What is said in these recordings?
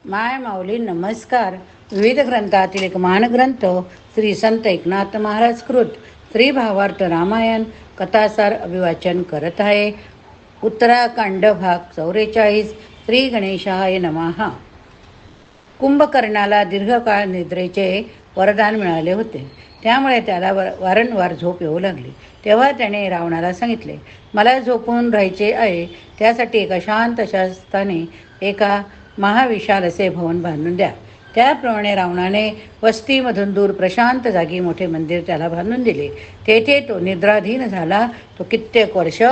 माय माऊली नमस्कार. विविध ग्रंथातील एक महान ग्रंथ श्री संत एकनाथ महाराज कृत श्री भावार्थ रामायण कथासार अभिवाचन करत आहे. उत्तराखंड भाग 44. श्री गणेशाय नमः. कुंभकर्णाला दीर्घकाळ निद्रेचे वरदान मिळाले होते. त्यामुळे त्याला वारंवार झोप येऊ लागली. तेव्हा त्याने रावणाला सांगितले, मला झोपून राहायचे आहे. त्यासाठी एका शांत अशा स्थानी एका महाविशाल असे भवन बांधून द्या. त्याप्रमाणे रावणाने वस्तीमधून दूर प्रशांत जागी मोठे मंदिर त्याला बांधून दिले. तेथे तो निद्राधीन झाला. तो कित्येक वर्ष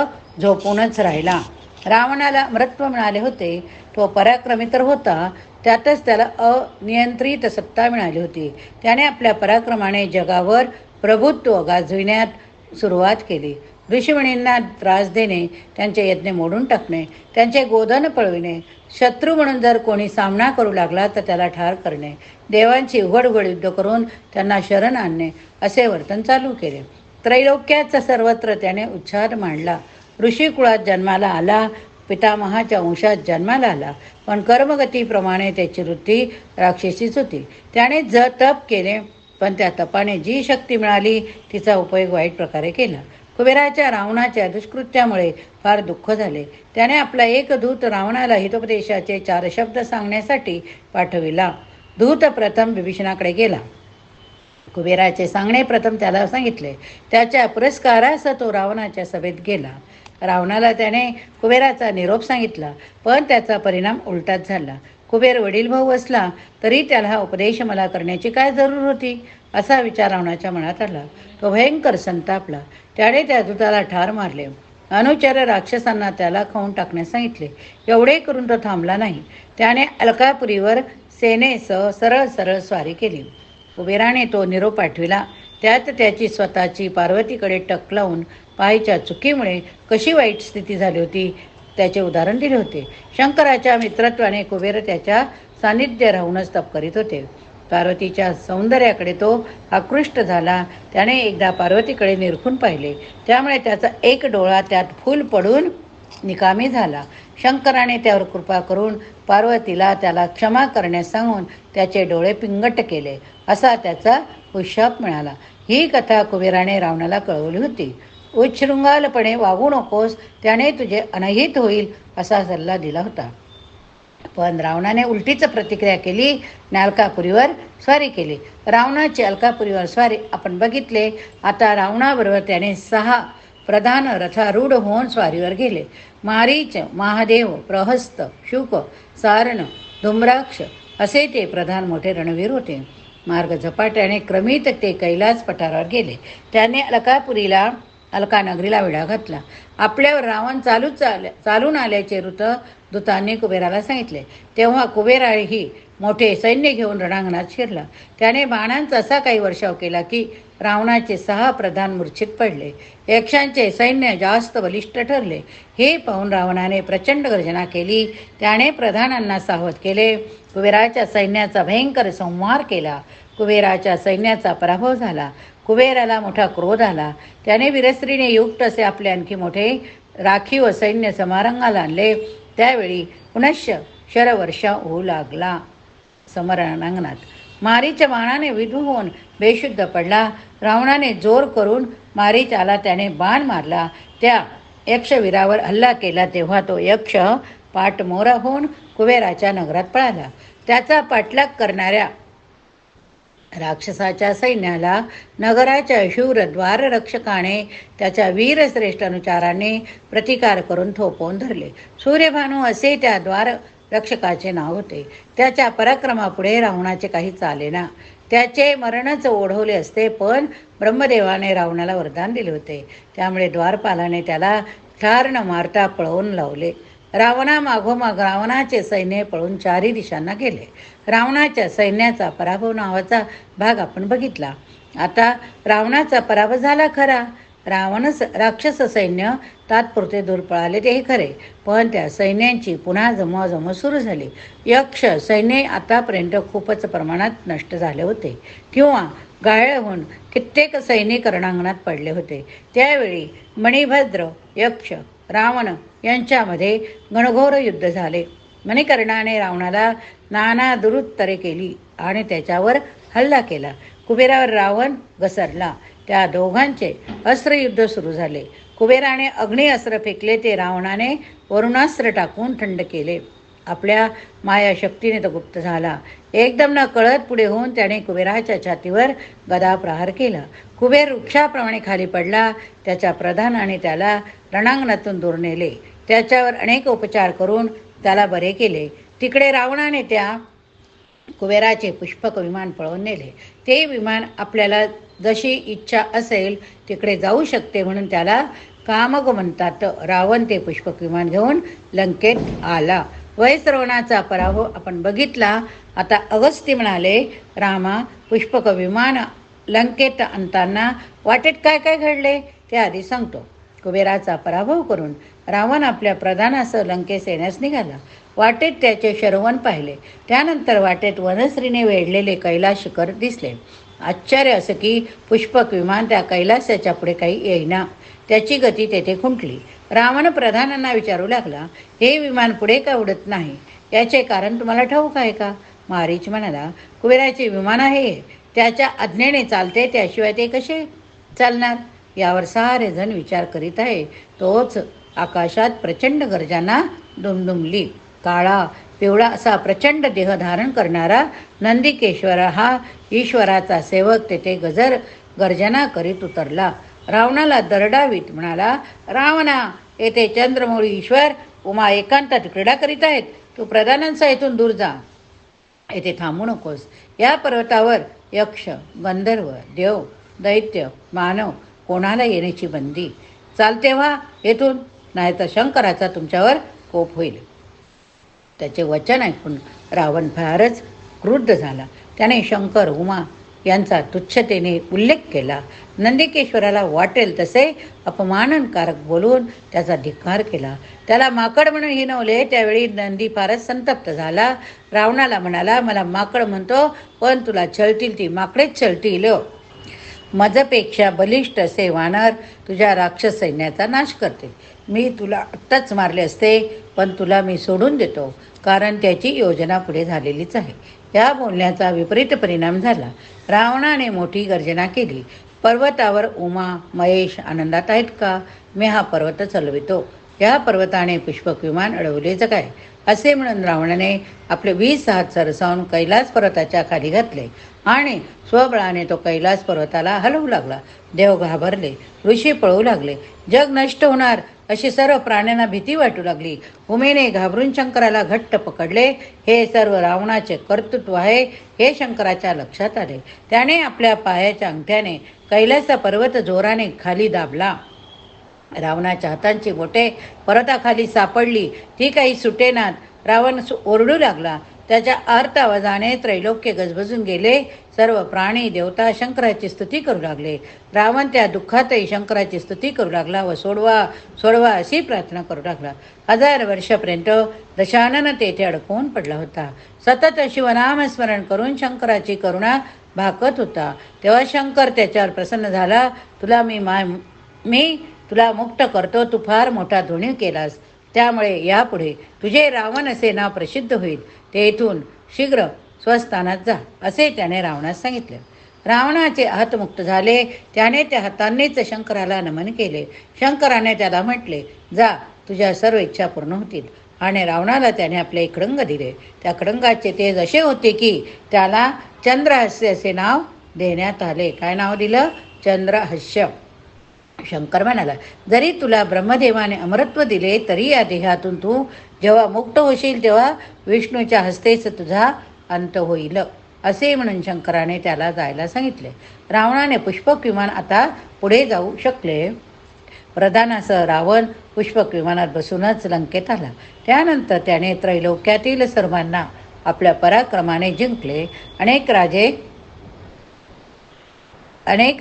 झोपूनच राहिला. रावणाला अमरत्व मिळाले होते. तो पराक्रमी तर होता, त्यातच त्याला अनियंत्रित सत्ता मिळाली होती. त्याने आपल्या पराक्रमाने जगावर प्रभुत्व गाजविण्यात सुरुवात केली. ऋषीमुनींना त्रास देणे, त्यांचे यज्ञ मोडून टाकणे, त्यांचे गोधन पळविणे, शत्रू म्हणून जर कोणी सामना करू लागला तर त्याला ठार करणे, देवांची उघड युद्ध करून त्यांना शरण आणणे, असे वर्तन चालू केले. त्रैलोक्याचा सर्वत्र त्याने उच्छाद मांडला. ऋषी कुळात जन्माला आला, पितामहाच्या वंशात जन्माला आला, पण कर्मगतीप्रमाणे त्याची वृत्ती राक्षसीच होती. त्याने तप केले, पण त्या तपाने जी शक्ती मिळाली तिचा उपयोग वाईट प्रकारे केला. कुबेराच्या रावणाच्या दुष्कृत्यामुळे फार दुःख झाले. त्याने आपला एक दूत रावणाला हितोपदेशाचे 4 शब्द सांगण्यासाठी पाठविला. दूत प्रथम विभीषणाकडे गेला. कुबेराचे सांगणे प्रथम त्याला सांगितले. त्याच्या पुरस्कारास तो रावणाच्या सभेत गेला. रावणाला त्याने कुबेराचा निरोप सांगितला, पण त्याचा परिणाम उलटाच झाला. कुबेर वडील भाऊ असला तरी त्याला हा उपदेश मला करण्याची काय जरूर होती, असा विचार रावणाच्या मनात आला. तो भयंकर संतापला. त्याने त्या दूताला ठार मारले. अनुचर राक्षसांना त्याला खाऊन टाकण्यास सांगितले. एवढे करून तो थांबला नाही. त्याने अलकापुरीवर सेनेसह सरळ सरळ स्वारी केली. कुबेराने तो निरोप पाठविला. त्यात त्याची स्वतःची पार्वतीकडे टक लावून पाहायच्या चुकीमुळे कशी वाईट स्थिती झाली होती त्याचे उदाहरण दिले होते. शंकराच्या मित्रत्वाने कुबेर त्याच्या सान्निध्य राहूनच तप करीत होते. पार्वतीच्या सौंदर्याकडे तो आकृष्ट झाला. त्याने एकदा पार्वतीकडे निरखून पाहिले, त्यामुळे त्याचा एक डोळा त्यात फूल पडून निकामी झाला. शंकराने त्यावर कृपा करून पार्वतीला त्याला क्षमा करण्यास सांगून त्याचे डोळे पिंगट केले, असा त्याचा उशाप मिळाला. ही कथा कुबेराने रावणाला कळवली होती. उच्छृंगालपणे वागू नकोस, त्याने तुझे अनहित होईल, असा सल्ला दिला होता. पण रावणाने उलटीच प्रतिक्रिया केली. अलकापुरीवर स्वारी केली. रावणाची अलकापुरीवर स्वारी आपण बघितले. आता रावणाबरोबर त्याने 6 प्रधान रथारूढ होऊन स्वारीवर गेले. मारीच, महादेव, प्रहस्त, शुक, सारण, धूम्राक्ष असे ते प्रधान मोठे रणवीर होते. मार्ग झपाट्याने क्रमित ते कैलास पठारावर गेले. त्याने अलकानगरीला विडा घातला. आपल्यावर रावण चालून आल्याचे दूतांनी कुबेराला सांगितले. तेव्हा कुबेराही मोठे सैन्य घेऊन रणांगणात शिरला. त्याने बाणांचा असा काही वर्षाव केला की रावणाचे 6 प्रधान मूर्छित पडले. यक्षांचे सैन्य जास्त बलिष्ठ ठरले. हे पाहून रावणाने प्रचंड गर्जना केली. त्याने प्रधानांना सावध केले. कुबेराच्या सैन्याचा भयंकर संहार केला. कुबेराच्या सैन्याचा पराभव झाला. कुबेराला मोठा क्रोध आला. त्याने वीरस्त्रीने युक्त असे आपले आणखी मोठे राखीव सैन्य समारंगाला आणले. त्यावेळी पुनश्च शरवर्षा होऊ लागला. समरणांगणात मारीच्या बाणाने विधू होऊन बेशुद्ध पडला. रावणाने जोर करून मारीच आला. त्याने बाण मारला. त्या यक्षवीरावर हल्ला केला. तेव्हा तो यक्ष पाठमोरा होऊन कुबेराच्या नगरात पळाला. त्याचा पाठलाग करणाऱ्या राक्षसाच्या सैन्याला नगराच्या शूर द्वाररक्षकाने त्याच्या वीरश्रेष्ठ अनुचाराने प्रतिकार करून थोपवून धरले. सूर्यभानू असे त्या द्वाररक्षकाचे नाव होते. त्याच्या पराक्रमापुढे रावणाचे काही चालेना. त्याचे मरणच ओढवले असते, पण ब्रह्मदेवाने रावणाला वरदान दिले होते. त्यामुळे द्वारपालाने त्याला ठार न मारता पळवून लावले. रावणामागोमाग रावणाचे सैन्य पळून 4ही दिशांना गेले. रावणाच्या सैन्याचा पराभव नावाचा भाग आपण बघितला. आता रावणाचा पराभव झाला खरा. राक्षस सैन्य तात्पुरते दूर पळाले तेही खरे, पण त्या सैन्यांची पुन्हा जमवाजमव सुरू झाली. यक्ष सैन्य आतापर्यंत खूपच प्रमाणात नष्ट झाले होते किंवा गायळ होऊन कित्येक सैनिक रणांगणात पडले होते. त्यावेळी मणिभद्र, यक्ष, रावण यांच्यामध्ये घनघोर युद्ध झाले. मणिकर्णाने रावणाला नाना दुरुत्तरे केली आणि त्याच्यावर हल्ला केला. कुबेरावर रावण घसरला. त्या दोघांचे अस्त्रयुद्ध सुरू झाले. कुबेराने अग्निअस्त्र फेकले, ते रावणाने वरुणास्त्र टाकून थंड केले. आपल्या मायाशक्तीने तो गुप्त झाला. एकदम न कळत पुढे होऊन त्याने कुबेराच्या छातीवर गदा प्रहार केला. कुबेर वृक्षाप्रमाणे खाली पडला. त्याच्या प्रधानाने त्याला रणांगणातून दूर नेले. त्याच्यावर अनेक उपचार करून त्याला बरे केले. तिकडे रावणाने त्या कुबेराचे पुष्पक विमान पळवून नेले. ते विमान आपल्याला जशी इच्छा असेल तिकडे जाऊ शकते म्हणून त्याला कामग म्हणतात. रावण ते पुष्पक विमान घेऊन लंकेत आला. वैश्रवणाचा पराभव आपण बघितला. आता अगस्त्य म्हणाले, रामा, पुष्पक विमान लंकेत आणताना वाटेत काय काय घडले ते आधी सांगतो. कुबेराचा पराभव करून रावण आपल्या प्रधानासह लंकेस येण्यास निघाला. वाटेत त्याचे शरवण पाहिले. त्यानंतर वाटेत वनश्रीने वेढलेले कैलास शिखर दिसले. आश्चर्य असं की पुष्पक विमान त्या कैलासाच्या पुढे काही येईना. त्याची गती तेथे खुंटली. रावण प्रधानांना विचारू लागला, हे विमान पुढे का उडत नाही? याचे कारण तुम्हाला ठाऊक आहे का? मारीच म्हणाला, कुबेराचे विमान आहे, त्याच्या आज्ञेने चालते, त्याशिवाय ते कसे चालणार? यावर सारे जण विचार करीत आहे. तोच आकाशात प्रचंड गर्जना दुमदुमली. काळा पिवळा असा प्रचंड देह धारण करणारा नंदिकेश्वर हा ईश्वराचा सेवक तेथे गर्जना करीत उतरला. रावणाला दरडावीत म्हणाला, रावणा, येथे चंद्रमौळी ईश्वर उमा एकांतात क्रीडा करीत आहेत. तू प्रधानांचा इथून दूर जा, येथे थांबू नकोस. या पर्वतावर यक्ष, गंधर्व, देव, दैत्य, मानव कोणाला येण्याची बंदी. चालते व्हा येथून, नाहीतर शंकराचा तुमच्यावर कोप होईल. त्याचे वचन ऐकून रावण फारच क्रुद्ध झाला. त्याने शंकर, उमा यांचा तुच्छतेने उल्लेख केला. नंदिकेश्वराला वाटेल तसे अपमानकारक बोलून त्याचा धिक्कार केला. त्याला माकड म्हणून हिणवले. त्यावेळी नंदी फारच संतप्त झाला. रावणाला म्हणाला, मला माकड म्हणतो, पण तुला छळतील ती माकडेच छळतील. मजपेक्षा बलिष्ठ असे वानर तुझ्या राक्षस सैन्याचा नाश करतील. मी तुला आत्ताच मारले असते, पण तुला मी सोडून देतो, कारण त्याची योजना पुढे झालेलीच आहे. या बोलण्याचा विपरीत परिणाम झाला. रावणाने मोठी गर्जना केली. पर्वतावर उमा, महेश आनंदात आहेत का? मी हा पर्वत चालवितो. या पर्वताने पुष्पक विमान अडवलेच काय? असे म्हणून रावणाने आपले 20 हात सरसावून कैलास पर्वताच्या खाली घातले आणि स्वबळाने तो कैलास पर्वताला हलवू लागला. देव घाबरले, ऋषी पळू लागले. जग नष्ट होणार अशी सर्व प्राण्यांना भीती वाटू लागली. उमेने घाबरून शंकराला घट्ट पकडले. हे सर्व रावणाचे कर्तृत्व आहे हे शंकराच्या लक्षात आले. त्याने आपल्या पायाच्या अंगठ्याने कैलासचा पर्वत जोराने खाली दाबला. रावणाच्या हातांची बोटे पर्वताखाली सापडली, ती काही सुटेनात. रावण ओरडू लागला. त्याच्या आर्त आवाजाने त्रैलोक्य गजबजून गेले. सर्व प्राणी देवता शंकराची स्तुती करू लागले. रावण त्या दुःखातही शंकराची स्तुती करू लागला व सोडवा सोडवा अशी प्रार्थना करू लागला. 1000 वर्षापर्यंत दशानन तेथे अडकवून पडला होता. सतत शिवनामस्मरण करून शंकराची करुणा भाकत होता. तेव्हा शंकर त्याच्यावर प्रसन्न झाला. मी तुला मुक्त करतो. तू फार मोठा धुणी केलास, त्यामुळे यापुढे तुझे रावण असे नाव प्रसिद्ध होईल. ते इथून शीघ्र स्वस्थानात जा, असे त्याने रावणास सांगितले. रावणाचे हात मुक्त झाले. त्याने त्या हातांनीच शंकराला नमन केले. शंकराने त्याला म्हटले, जा, तुझ्या सर्व इच्छा पूर्ण होतील. आणि रावणाला त्याने आपले खड्ग दिले. त्या खड्गाचे तेज असे होते की त्याला चंद्रहास्य असे नाव देण्यात आले. काय नाव दिलं? चंद्रहास्य. शंकर म्हणाला, जरी तुला ब्रह्मदेवाने अमरत्व दिले तरी या देहातून तू जेव्हा मुक्त होशील तेव्हा विष्णूच्या हस्तेच तुझा अंत होईल. असे म्हणून शंकराने त्याला जायला सांगितले. रावणाने पुष्पक विमान आता पुढे जाऊ शकले. प्रधानासह रावण पुष्पक विमानात बसूनच लंकेत आला. त्यानंतर त्याने त्रैलोक्यातील सर्वांना आपल्या पराक्रमाने जिंकले. अनेक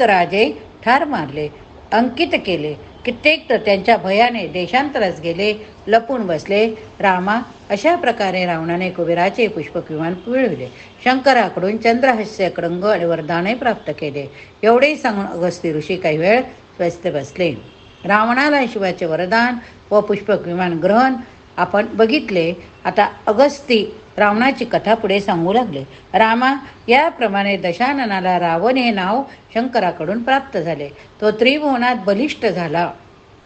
राजे ठार मारले, अंकित केले. कित्येक तर त्यांच्या भयाने देशांतरास गेले, लपून बसले. रामा, अशा प्रकारे रावणाने कुबेराचे पुष्पक विमान मिळविले. शंकराकडून चंद्रहास्य खड्ग आणि वरदानही प्राप्त केले. एवढे सांगून अगस्त्य ऋषी काही वेळ स्वस्थ बसले. रावणाला शिवाचे वरदान व पुष्पक विमान ग्रहण आपण बघितले. आता अगस्ती रावणाची कथा पुढे सांगू लागले. रामा, याप्रमाणे दशाननाला रावण हे नाव शंकराकडून प्राप्त झाले. तो त्रिभुवनात बलिष्ठ झाला.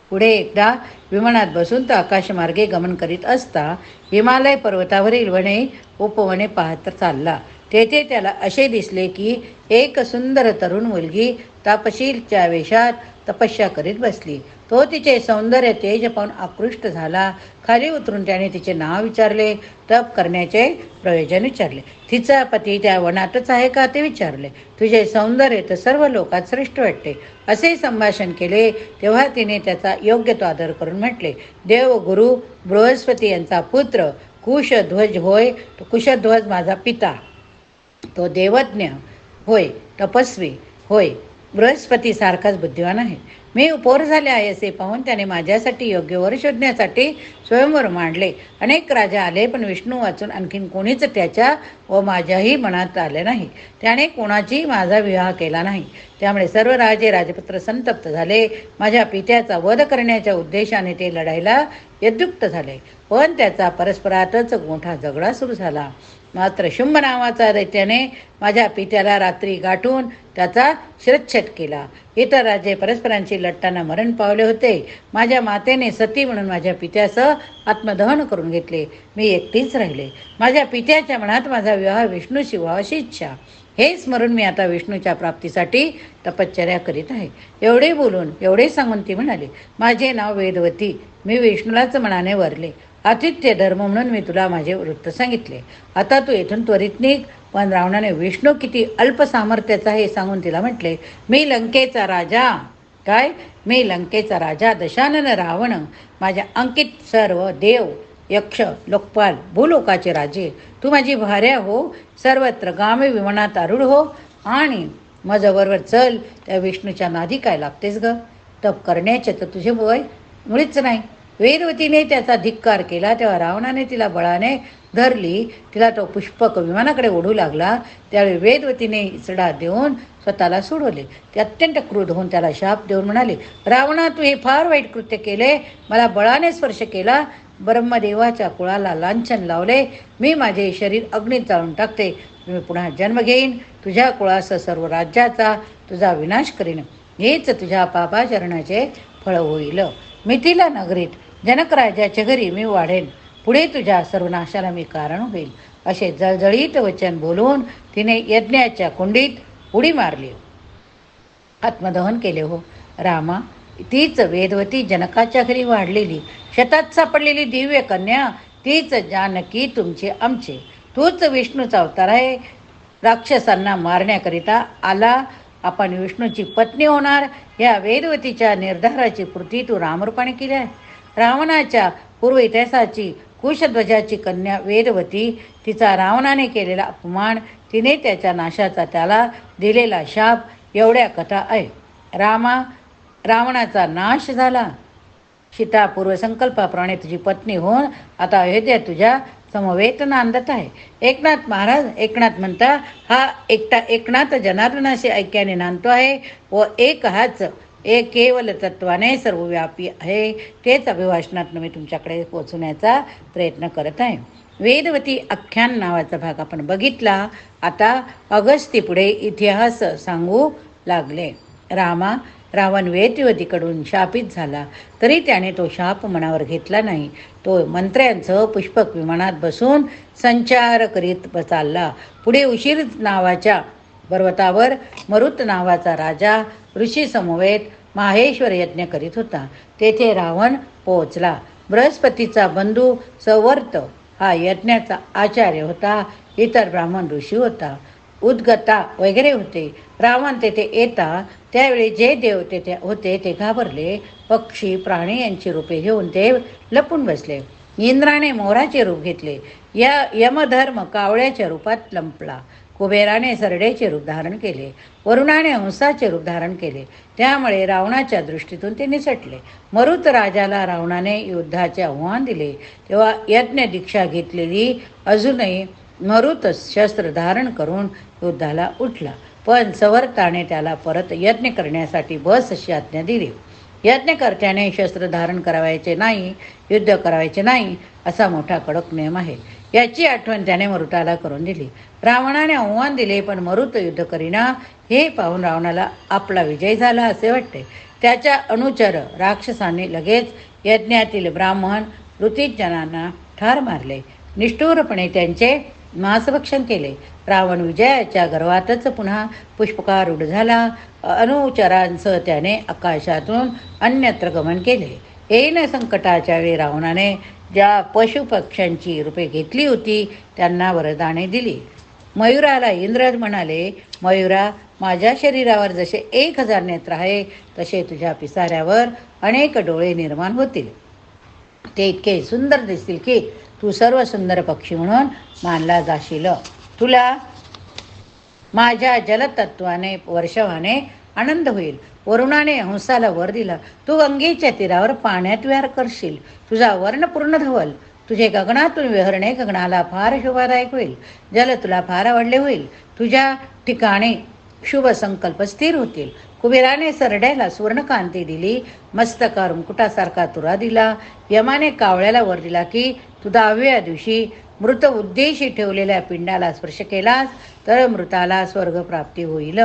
पुढे एकदा विमानात बसून तो आकाशमार्गे गमन करीत असता हिमालय पर्वतावरील वने उपवने पाहत चालला. तेथे त्याला असे दिसले की एक सुंदर तरुण मुलगी तापशीलच्या वेशात तपस्या करीत बसली. तो तिचे सौंदर्य तेज पाहून आकृष्ट झाला. खाली उतरून त्याने तिचे नाव विचारले. तप करण्याचे प्रयोजन विचारले. तिचा पती त्या वनातच आहे का ते विचारले. तुझे सौंदर्य तर सर्व लोकात श्रेष्ठ वाटते असे संभाषण केले. तेव्हा तिने त्याचा योग्य तो आदर करून म्हटले, देव गुरु बृहस्पती यांचा पुत्र कुशध्वज होय. तो कुशध्वज माझा पिता, तो देवज्ञ होय, तपस्वी होय, बृहस्पती सारखाच बुद्धिवान आहे. मी उपोर झाले आहे असे पाहून त्याने माझ्यासाठी योग्य वर शोधण्यासाठी स्वयंवर मांडले. अनेक राजा आले, पण विष्णू वाचून आणखीन कोणीच त्याच्या व माझ्याही मनात आले नाही. त्याने कोणाची माझा विवाह केला नाही. त्यामुळे सर्व राजे राजपुत्र संतप्त झाले. माझ्या पित्याचा वध करण्याच्या उद्देशाने ते लढायला यद्युक्त झाले. पण त्याचा परस्परातच मोठा झगडा सुरू झाला. मात्र शुंभ नावाचा दैत्याने माझ्या पित्याला रात्री गाठून त्याचा शिरच्छेद केला. इतर राजे परस्परांची लढताना मरण पावले होते. माझ्या मातेने सती म्हणून माझ्या पित्यासह आत्मदहन करून घेतले. मी एकटीच राहिले. माझ्या पित्याच्या मनात माझा विवाह विष्णूशी व्हावा अशी इच्छा. हे स्मरून मी आता विष्णूच्या प्राप्तीसाठी तपश्चर्या करीत आहे. एवढे बोलून एवढे सांगून ती म्हणाली, माझे नाव वेदवती. मी विष्णूलाच मनाने वरले. आतिथ्य धर्म म्हणून मी तुला माझे वृत्त सांगितले. आता तू येथून त्वरित निघ. पण रावणाने विष्णू किती अल्प सामर्थ्याचा हे सांगून तिला म्हटले, मी लंकेचा राजा दशानन रावण, माझ्या अंकित सर्व देव यक्ष लोकपाल भूलोकाचे राजे. तू माझी भार्या हो. सर्वत्र गामी विमानात आरूढ हो आणि माझ्याबरोबर चल. त्या विष्णूच्या नादी काय लागतेस ग? तप करण्याचे तर तुझे वय मुळीच नाही. वेदवतीने त्याचा धिक्कार केला. तेव्हा रावणाने तिला बळाने धरली. तिला तो पुष्पक विमानाकडे ओढू लागला. त्यावेळी वेदवतीने इसडा देऊन स्वतःला सोडवले. ते अत्यंत क्रोध होऊन त्याला शाप देऊन म्हणाले, रावणा, तू हे फार वाईट कृत्य केले. मला बळाने स्पर्श केला. ब्रह्मदेवाच्या कुळाला लांछन लावले. मी माझे शरीर अग्नीत जाळून टाकते. मी पुन्हा जन्म घेईन. तुझ्या कुळासह सर्व राज्याचा तुझा विनाश करीन. हेच तुझ्या पापाचरणाचे फळ होईल. मिथिला नगरीत जनकराजाच्या घरी मी वाढेन. पुढे तुझ्या सर्वनाशाला मी कारण होईल. असे जळजळीत वचन बोलून तिने यज्ञाच्या कुंडीत उडी मारली. आत्मदहन केले. हो रामा, तीच वेदवती जनकाच्या घरी वाढलेली शेतात सापडलेली दिव्य कन्या, तीच जानकी तुमचे आमचे. तूच विष्णूचा अवतार आहे. राक्षसांना मारण्याकरिता आला. आपण विष्णूची पत्नी होणार या वेदवतीच्या निर्धाराची पूर्ती तू रामरूपाने केली आहे. रावणाच्या पूर्व इतिहासाची कुशध्वजाची कन्या वेदवती, तिचा रावणाने केलेला अपमान, तिने त्याच्या नाशाचा त्याला दिलेला शाप, एवढ्या कथा आहे. रावणाचा नाश झाला. सीता पूर्वसंकल्पाप्रमाणे तुझी पत्नी होऊन आता अयोध्या तुझ्या समवेत नांदत आहे. एकनाथ म्हणता, हा एकटा एकनाथ जनार्दनाशी ऐक्याने नांदतो आहे व एक हाच एक केवल तत्वाने सर्वव्यापी आहे. तेच अभिभाषणात मी तुमच्याकडे पोचवण्याचा प्रयत्न करत आहे. वेदवती आख्यान नावाचा भाग आपण बघितला. आता अगस्ती पुढे इतिहास सांगू लागले. रावण वेदवतीकडून शापित झाला, तरी त्याने तो शाप मनावर घेतला नाही. तो मंत्र्यांसह पुष्पक विमानात बसून संचार करीत चालला. पुढे उशीर नावाच्या पर्वतावर मरुत नावाचा राजा ऋषी समवेत माहेश्वर यज्ञ करीत होता. तेथे रावण पोहोचला. बृहस्पतीचा बंधू सवर्त हा यज्ञाचा आचार्य होता. इतर ब्राह्मण ऋषी होता. उद्गता वगैरे होते. रावण तेथे येता त्यावेळी जे देव तेथे होते ते घाबरले. पक्षी प्राणी यांची रूपे घेऊन ते लपून बसले. इंद्राने मोराचे रूप घेतले. यमधर्म कावळ्याच्या रूपात लंपला. कुबेराने सरडेचे रूप धारण केले. वरुणाने हंसाचे रूप धारण केले. त्यामुळे रावणाच्या दृष्टीतून ते निसटले. मरुत राजाला रावणाने युद्धाचे आव्हान दिले. तेव्हा यज्ञ दीक्षा घेतलेली अजूनही मरुत शस्त्र धारण करून युद्धाला उठला. पण सवर्ताने त्याला परत यज्ञ करण्यासाठी बस अशी आज्ञा दिली. यज्ञकर्त्याने शस्त्र धारण करावायचे नाही, युद्ध करावायचे नाही असा मोठा कडक नियम आहे. याची आठवण त्याने मरुताला करून दिली. रावणाने आव्हान दिले, पण मरुत युद्ध करीना. हे पाहून रावणाला आपला विजय झाला असे वाटते. त्याच्या अनुचर राक्षसांनी लगेच यज्ञातील ब्राह्मण ऋतिजनांना ठार मारले. निष्ठुरपणे त्यांचे मांसभक्षण केले. रावण विजयाच्या गर्वातच पुन्हा पुष्पकारूढ झाला. अनुचरांसह त्याने आकाशातून अन्यत्र गमन केले. येईन संकटाच्या वेळी रावणाने ज्या पशुपक्ष्यांची रूपे घेतली होती त्यांना वरदाने दिली. मयुराला इंद्र म्हणाले, मयुरा, माझ्या शरीरावर जसे 1000 नेत्र आहे तसे तुझ्या पिसाऱ्यावर अनेक डोळे निर्माण होतील. ते इतके सुंदर दिसतील की तू सर्व सुंदर पक्षी म्हणून मानला जाशील. तुला माझ्या जलतत्वाने वर्षवाने आनंद होईल. वरुणाने हंसाला वर दिला, तू गंगेच्या तीरावर पाण्यात विहार करशील. तुझा वर्ण पूर्ण धवल. तुझे गगनातून विहरणे गगनाला फार शोभादायक होईल. जल तुला फार आवडले होईल. तुझ्या ठिकाणी शुभ संकल्प स्थिर होतील. कुबेराने सरड्याला सुवर्णकांती दिली. मस्तकार मुकुटासारखा तुरा दिला. यमाने कावळ्याला वर दिला की तू 10व्या दिवशी मृत उद्देशी ठेवलेल्या पिंडाला स्पर्श केलास तर मृताला स्वर्गप्राप्ती होईल.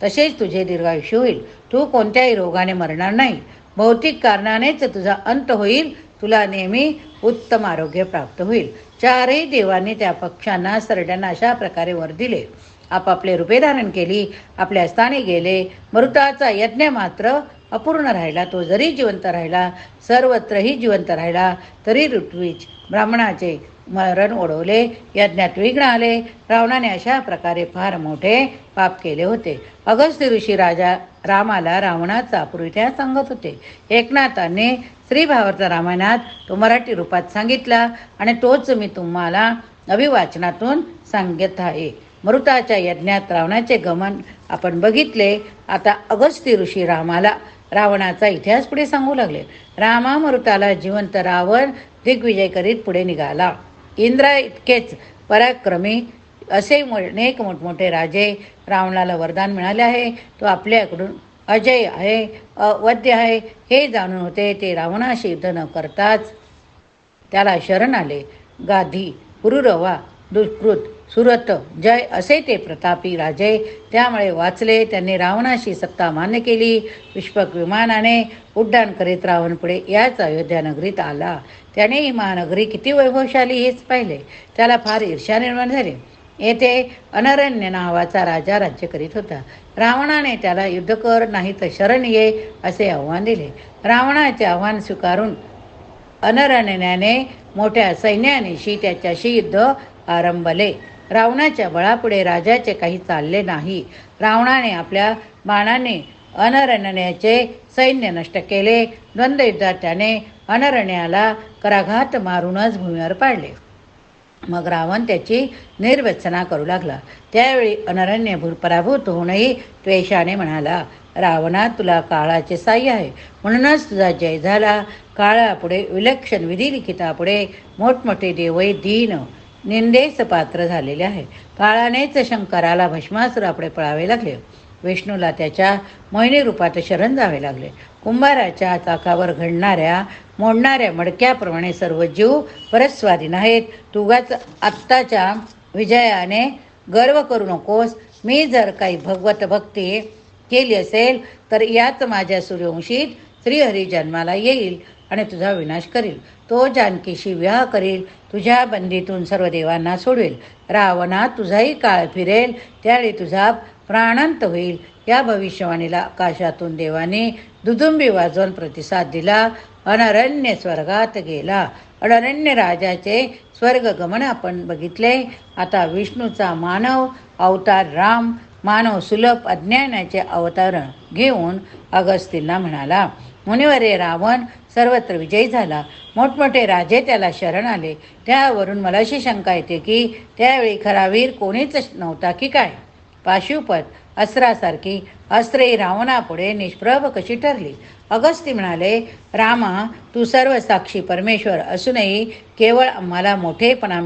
तसेच तुझे दीर्घायुष्य होईल. तू कोणत्याही रोगाने मरणार नाही. भौतिक कारणानेच तुझा अंत होईल. तुला नेहमी उत्तम आरोग्य प्राप्त होईल. 4ही देवांनी त्या पक्ष्यांना सरड्यांना अशा प्रकारे वर दिले. आपापले रूपे धारण केली. आपल्या स्थानी गेले. मरुताचा यज्ञ मात्र अपूर्ण राहिला. तो जरी जिवंत राहिला, सर्वत्रही जिवंत राहिला, तरी ऋत्विज ब्राह्मणाचे मरण ओढवले. यज्ञात विघ्न आले. रावणाने अशा प्रकारे फार मोठे पाप केले होते. अगस्त्य ऋषी राजा रामाला रावणाचा अपूर्व इतिहास सांगत होते. एकनाथाने श्री भावार्थ रामायणात तो मराठी रूपात सांगितला आणि तोच मी तुम्हाला अभिवाचनातून सांगत आहे. मरुताच्या यज्ञात रावणाचे गमन आपण बघितले. आता अगस्त्य ऋषी रामाला रावणाचा इतिहास पुढे सांगू लागले. रामा मरुताला जिवंत रावण दिग्विजय करीत पुढे निघाला. इंद्रा इतकेच पराक्रमी असे अनेक मोठमोठे राजे रावणाला वरदान मिळाले आहे. तो आपल्याकडून अजय आहे, अवध्य आहे हे जाणून होते. ते रावणाशी युद्ध न करताच त्याला शरण आले. गाधी, पुरुरवा, दुष्कृत, सुरत, जय असे ते प्रतापी राजे त्यामुळे वाचले. त्यांनी रावणाशी सत्ता मान्य केली. पुष्पक विमानाने उड्डाण करीत रावण पुढे याच अयोध्या नगरीत आला. त्याने ही महानगरी किती वैभवशाली हेच पाहिले. त्याला फार ईर्ष्या निर्माण झाली. येथे अनरण्य नावाचा राजा राज्य करीत होता. रावणाने त्याला युद्ध कर नाही तर शरण ये असे आव्हान दिले. रावणाचे आव्हान स्वीकारून अनरण्याने मोठ्या सैन्यानिशी त्याच्याशी युद्ध आरंभले. रावणाच्या बळापुढे राजाचे काही चालले नाही. रावणाने आपल्या बाणाने अनरण्याचे सैन्य नष्ट केले. द्वंद्वयुद्धात त्याने अनरण्याला कराघात मारूनच भूमीवर पाडले. मग रावण त्याची निर्वचना करू लागला. त्यावेळी अनरण्य पराभूत होऊनही त्वेषाने म्हणाला, रावणा, तुला काळाचे साह्य आहे म्हणूनच तुझा जय झाला. काळापुढे विलक्षण विधिलिखितापुढे मोठमोठे देवही दीन निंदेस पात्र झालेले आहे. काळानेच शंकराला भस्मासुरापुढे पळावे लागले. विष्णूला त्याच्या मोहिनी रूपात शरण जावे लागले. कुंभाराच्या चाकावर घडणाऱ्या मोडणाऱ्या मडक्याप्रमाणे सर्व जीव परस्वाधीन आहेत. तुगाच आत्ताच्या विजयाने गर्व करू नकोस. मी जर काही भगवत भक्ती केली असेल तर याच माझ्या सूर्यवंशीत श्रीहरी जन्माला येईल आणि तुझा विनाश करील. तो जानकीशी विवाह करील. तुझ्या बंदीतून सर्व देवांना सोडवेल. रावणा, तुझाही काळ फिरेल. त्यावेळी तुझा प्राणांत होईल. या भविष्यवाणीला आकाशातून देवाने दुदुंबी वाजवून प्रतिसाद दिला. अनरण्य स्वर्गात गेला. अनरण्य राजाचे स्वर्गगमन आपण बघितले. आता विष्णूचा मानव अवतार राम मानव सुलभ अज्ञानाचे अवतारण घेऊन अगस्तींना म्हणाला, मुनिवरे, रावण सर्वत्र विजयी झाला. मोठमोठे राजे त्याला शरण आले. त्यावरून मला अशी शंका येते की त्यावेळी खरा वीर कोणीच नव्हता की काय? पाशुपत अस्त्रासारखी अस्त्रे रावणापुढे निष्प्रभ कशी ठरली? अगस्ती म्हणाले, रामा, तू सर्व साक्षी परमेश्वर असूनही केवळ आम्हाला मोठेपणा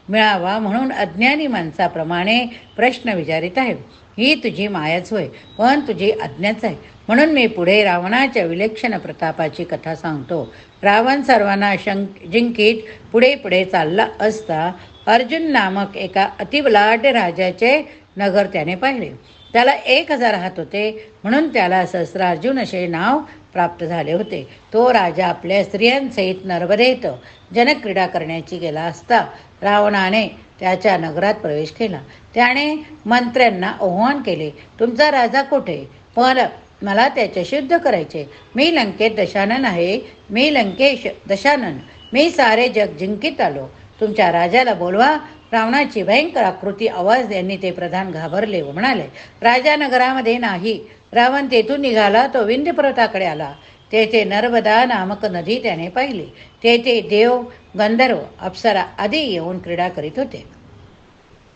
मिळावा म्हणून अज्ञानी माणसाप्रमाणे प्रश्न विचारित आहे. ही तुझी मायाच होय, पण तुझी आज्ञाच आहे. म्हणून मी पुढे रावणाच्या विलक्षण प्रतापाची कथा सांगतो. रावण सर्वांना जिंकीत पुढे पुढे चालला असता अर्जुन नामक एका अतिबलाढ्य राजाचे नगर त्याने पाहिले. त्याला 1000 हात होते, म्हणून त्याला सहस्रार्जुन असे नाव प्राप्त झाले होते. तो राजा आपल्या स्त्रियांसहित नर्मदेत जनक्रीडा करण्याची गेला असता रावणाने त्याच्या नगरात प्रवेश केला. त्याने मंत्र्यांना आव्हान केले, तुमचा राजा कुठे? पण मला त्याच्याशी युद्ध करायचे. मी लंकेत दशानन आहे, मी लंकेश दशानन, मी सारे जग जिंकीत आलो. तुमच्या राजाला बोलवा. रावणाची भयंकर आकृती आवाज यांनी ते प्रधान घाबरले व म्हणाले, राजा नगरामध्ये नाही. रावण तेथून निघाला तो विंध्य पर्वताकडे आला. तेथे नर्मदा नामक नदी त्याने पाहिली. तेथे देव, गंधर्व, अप्सरा आदी येऊन क्रीडा करीत होते.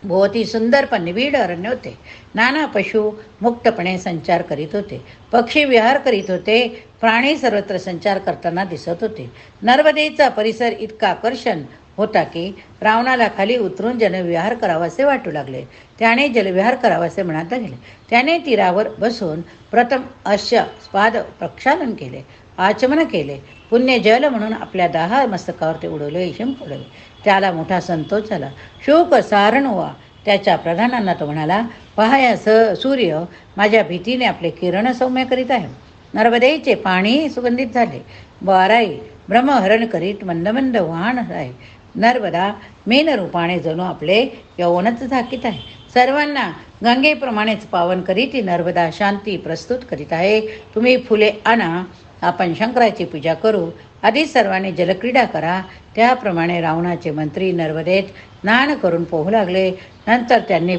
भोवती सुंदर पण निबिड अरण्य होते. नाना पशु मुक्तपणे संचार करीत होते. पक्षी विहार करीत होते. प्राणी सर्वत्र संचार करताना दिसत होते. नर्मदेचा परिसर इतका आकर्षण होता की रावणाला खाली उतरून जलविहार करावासे वाटू लागले. त्याने जलविहार करावासे मनात गेले. त्याने तीरावर बसून प्रथम अश्य पाद प्रक्षालन केले, आचमन केले. पुण्य जल म्हणून आपल्या 10 मस्तकावर ते उडवले, शिंपडले. त्याला मोठा संतोष झाला. शोक सारण व्हा. त्याच्या प्रधानांना तो म्हणाला, पहा या सूर्य माझ्या भीतीने आपले किरण सौम्य करीत आहे. नर्मदेचे पाणी सुगंधित झाले. वाराई ब्रह्महरण करीत मंद मंद वाहन आहे. नर्मदा मेन रूपाने जणू आपले यौवनच झाकीत आहे. सर्वांना गंगेप्रमाणेच पावन करीत ती नर्मदा शांती प्रस्तुत करीत आहे. तुम्ही फुले आणा, आपण शंकराची पूजा करू. आधीच सर्वांनी जलक्रीडा करा. त्याप्रमाणे रावणाचे मंत्री नर्मदेत स्नान करून पोहू लागले. नंतर त्यांनी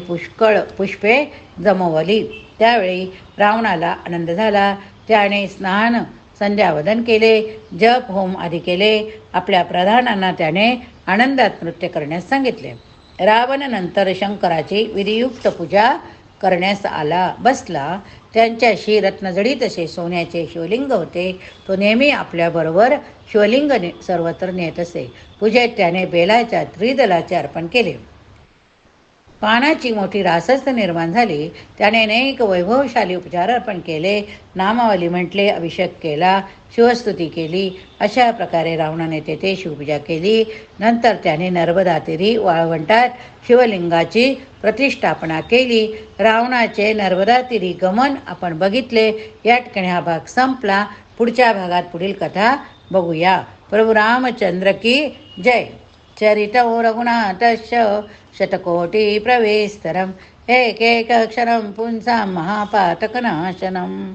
पुष्पे जमवली. त्यावेळी रावणाला आनंद झाला. त्याने स्नान संध्यावदन केले, जप होम आदी केले. आपल्या प्रधानांना त्याने आनंदात नृत्य करण्यास सांगितले. रावण नंतर शंकराची विधियुक्त पूजा करण्यास बसला. त्यांच्याशी रत्नजडित असे सोन्याचे शिवलिंग होते. तो नेहमी आपल्याबरोबर शिवलिंग सर्वत्र नेत असे. पूजेत त्याने बेलाच्या त्रिदलाचे अर्पण केले. पानाची मोठी रासच निर्माण झाली. त्याने अनेक वैभवशाली उपचार अर्पण केले. नामावली म्हटले, अभिषेक केला, शिवस्तुती केली. अशा प्रकारे रावणाने तेथे शिवपूजा केली. नंतर त्याने नर्मदा तीरी वाळवंटात शिवलिंगाची प्रतिष्ठापना केली. रावणाचे नर्मदा तीरी गमन आपण बघितले. या ठिकाणी हा भाग संपला. पुढच्या भागात पुढील कथा बघूया. प्रभू रामचंद्र की जय. चरितो रघुनाथस्य शतकोटी प्रवेस्तरम एकैकक्षरं पुंसां महापातकनाशनम्.